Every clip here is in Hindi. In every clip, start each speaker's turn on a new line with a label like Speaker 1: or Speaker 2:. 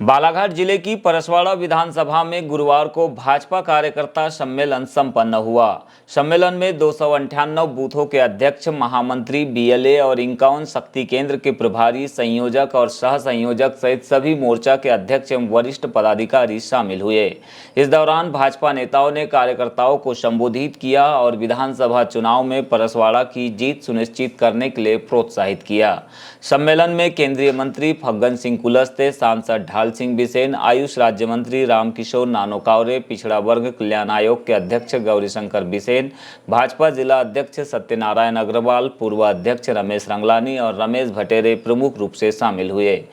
Speaker 1: बालाघाट जिले की परसवाड़ा विधानसभा में गुरुवार को भाजपा कार्यकर्ता सम्मेलन संपन्न हुआ। सम्मेलन में 298 बूथों के अध्यक्ष, महामंत्री, बीएलए और 51 शक्ति केंद्र के प्रभारी, संयोजक और सह संयोजक सहित सभी मोर्चा के अध्यक्ष एवं वरिष्ठ पदाधिकारी शामिल हुए। इस दौरान भाजपा नेताओं ने कार्यकर्ताओं को संबोधित किया और विधानसभा चुनाव में परसवाड़ा की जीत सुनिश्चित करने के लिए प्रोत्साहित किया। सम्मेलन में केंद्रीय मंत्री फग्गन सिंह कुलस्ते, सांसद ढाल सिंह बिसेन, आयुष राज्य मंत्री रामकिशोर नानोकावरे, पिछड़ा वर्ग कल्याण आयोग के अध्यक्ष गौरीशंकर बिसेन, भाजपा जिला अध्यक्ष सत्यनारायण अग्रवाल, पूर्व अध्यक्ष रमेश रंगलानी और रमेश भटेरे प्रमुख रूप से शामिल हुए।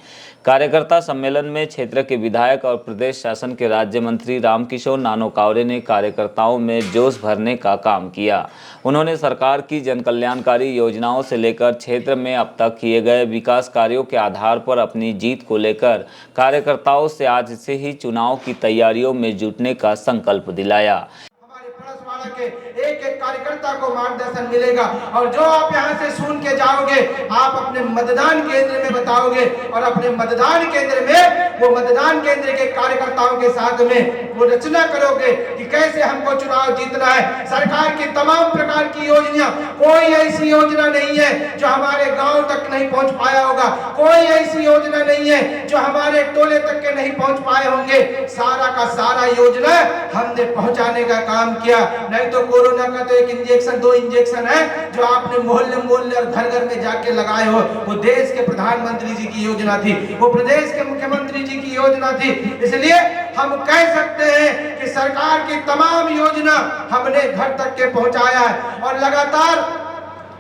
Speaker 1: कार्यकर्ता सम्मेलन में क्षेत्र के विधायक और प्रदेश शासन के राज्य मंत्री रामकिशोर नानोकावरे ने कार्यकर्ताओं में जोश भरने का काम किया। उन्होंने सरकार की जनकल्याणकारी योजनाओं से लेकर क्षेत्र में अब तक किए गए विकास कार्यों के आधार पर अपनी जीत को लेकर कार्यकर्ताओं से आज से ही चुनाव की तैयारियों में जुटने का संकल्प दिलाया।
Speaker 2: के एक एक कार्यकर्ता को मार्गदर्शन मिलेगा और जो आप यहाँ से सुन के जाओगे आप अपने मतदान केंद्र में बताओगे और अपने मतदान केंद्र में वो मतदान केंद्र के कार्यकर्ताओं के साथ में वो रचना करोगे कि कैसे हमको चुनाव जीतना है। सरकार की तमाम प्रकार की योजना, कोई ऐसी योजना नहीं है जो हमारे गांव तक नहीं पहुंच पाया होगा, कोई ऐसी योजना नहीं है जो हमारे टोले तक के नहीं पहुंच पाए होंगे। सारा का सारा योजना हमने पहुंचाने का काम किया। नहीं तो कोरोना का तो एक इंजेक्शन, 2 इंजेक्शन है जो आपने मोहल्ले मोहल्ले और घर घर में जाके लगाए हो। वो देश के प्रधानमंत्री जी की योजना थी, वो प्रदेश के मुख्यमंत्री जी की योजना थी। इसलिए हम कह सकते हैं कि सरकार की तमाम योजना हमने घर तक के पहुंचाया है और लगातार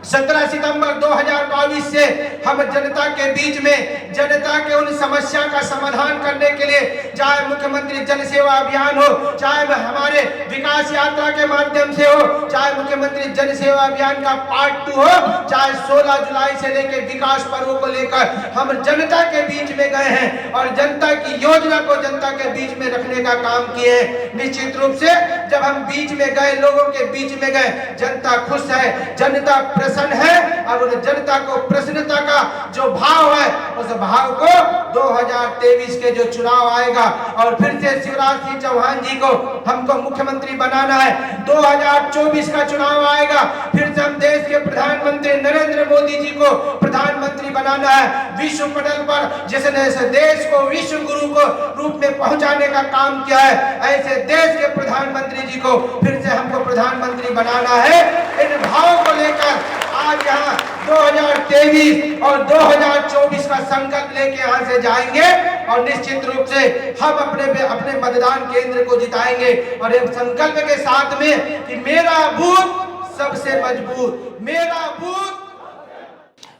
Speaker 2: 17 सितंबर 2022 से हम जनता के बीच में जनता के उन समस्या का समाधान करने के लिए, चाहे मुख्यमंत्री जन सेवा अभियान हो, चाहे हमारे विकास यात्रा के माध्यम से हो, चाहे मुख्यमंत्री जन सेवा अभियान का पार्ट 2 हो, चाहे 16 जुलाई से लेकर विकास पर्व को लेकर हम जनता के बीच में गए हैं और जनता की योजना को जनता के बीच में रखने का काम किए हैं। निश्चित रूप से जब हम बीच में गए, लोगों के बीच में गए, जनता खुश है, जनता प्रसन्न है और उन जनता को प्रसन्नता का जो भाव है उस भाव को 2023 के जो चुनाव आएगा और फिर से शिवराज सिंह चौहान जी को हमको मुख्यमंत्री बनाना है। 2024 का चुनाव आएगा, फिर से हम देश के प्रधानमंत्री नरेंद्र मोदी जी को प्रधानमंत्री बनाना है। विश्व पटल पर जिसने इस देश को विश्व गुरु को रूप में पहुंचाने का काम किया है, ऐसे देश के प्रधानमंत्री जी को फिर से हमको प्रधानमंत्री बनाना है। इन भावों को लेकर आज यहाँ 2023 और 2024 का संकल्प लेके यहाँ से जाएंगे और निश्चित रूप से हम अपने मतदान केंद्र को जिताएंगे और इस संकल्प के साथ में कि मेरा बूथ सबसे मजबूत, मेरा बूथ।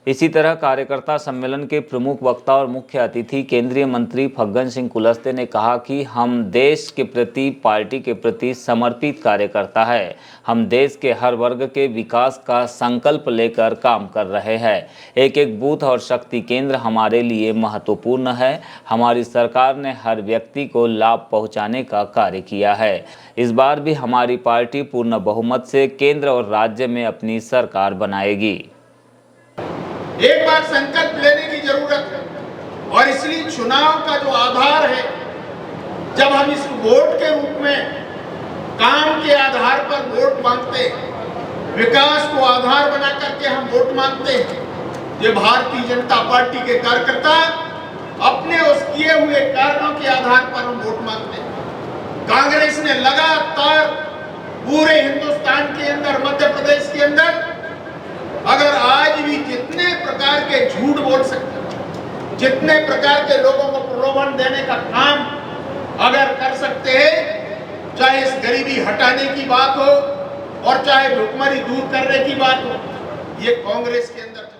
Speaker 1: इसी तरह कार्यकर्ता सम्मेलन के प्रमुख वक्ता और मुख्य अतिथि केंद्रीय मंत्री फग्गन सिंह कुलस्ते ने कहा कि हम देश के प्रति, पार्टी के प्रति समर्पित कार्यकर्ता है। हम देश के हर वर्ग के विकास का संकल्प लेकर काम कर रहे हैं। एक एक बूथ और शक्ति केंद्र हमारे लिए महत्वपूर्ण है। हमारी सरकार ने हर व्यक्ति को लाभ पहुंचाने का कार्य किया है। इस बार भी हमारी पार्टी पूर्ण बहुमत से केंद्र और राज्य में अपनी सरकार बनाएगी।
Speaker 3: एक बार संकल्प लेने की जरूरत है और इसलिए चुनाव का जो आधार है, जब हम इस वोट के रूप में काम के आधार पर वोट मांगते हैं, विकास को आधार बना करके हम वोट मांगते हैं, ये भारतीय जनता पार्टी के कार्यकर्ता अपने उस किए हुए कार्यों के आधार पर हम वोट मांगते हैं। कांग्रेस ने लगातार पूरे हिंदुस्तान के अंदर, मध्य प्रदेश के अंदर अगर आज भी जितने प्रकार के झूठ बोल सकते हैं, जितने प्रकार के लोगों को प्रलोभन देने का काम अगर कर सकते हैं, चाहे इस गरीबी हटाने की बात हो और चाहे भुखमरी दूर करने की बात हो, ये कांग्रेस के अंदर